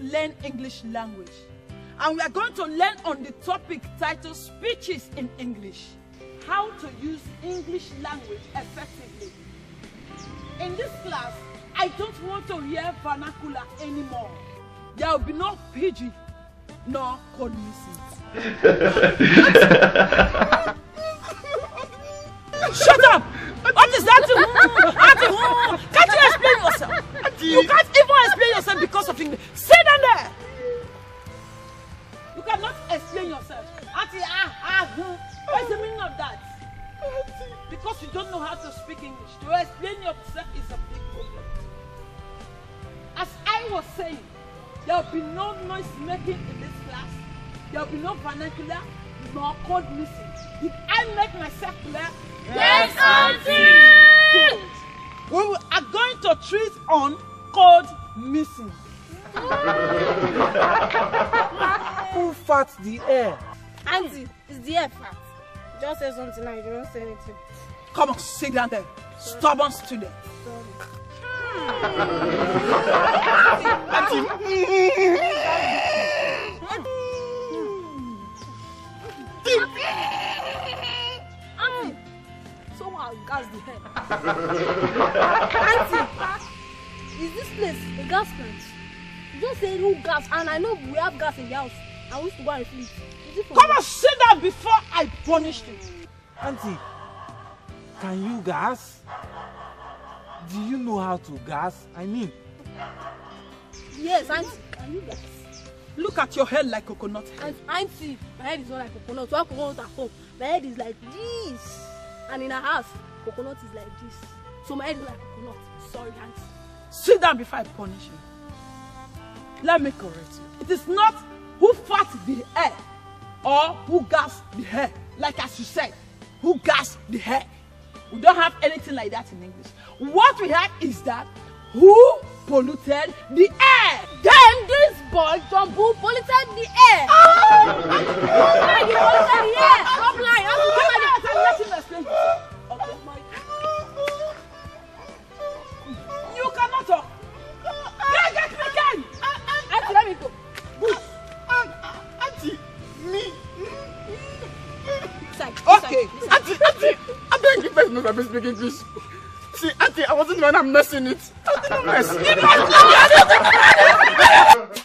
learn English language. And we are going to learn on the topic titled Speeches in English. How to use English language effectively. In this class, I don't want to hear vernacular anymore. There will be no pidgin, nor code missing. Shut up! What is that? Auntie, can't you explain yourself? Auntie. You can't even explain yourself because of English. Sit down there! You cannot explain yourself. Auntie, what's the meaning of that? Auntie. Because you don't know how to speak English. To explain yourself is a big problem. As I was saying, there will be no noise making in this class. There will be no vernacular, nor code missing. Did I make myself clear? Yes, Auntie! Good. We are going to treat on code missing. Who farts the air? Auntie, it's the air fat. Just say something now, you don't say anything. Come on, sit down there. Stubborn student. Auntie, someone gas the head. Auntie, is this place a gas plant? You just say no gas, and I know we have gas in the house. I wish to go and refill it. Come on, sit down before I punish you. Auntie, can you gas? Do you know how to gas? I mean. Yes, Auntie, can you gas? Look at your head like coconut head. Auntie, my head is not like coconut. We have coconut at home. My head is like this. And in our house, coconut is like this. So my head is like coconut. Sorry, Auntie. Sit down before I punish you. Let me correct you. It is not who farts the air or who gas the hair. Like as you said, who gas the hair. We don't have anything like that in English. What we have is that who polluted the air. Then this boy from who polluted the air. Like he polluted the air. Stop lying. Let him explain. Okay. You cannot talk. Get me again. Auntie, let me go. Auntie, me. Okay. Auntie, I beg you, first know speak English. See, Auntie, I wasn't the one I'm messing it. I didn't mess.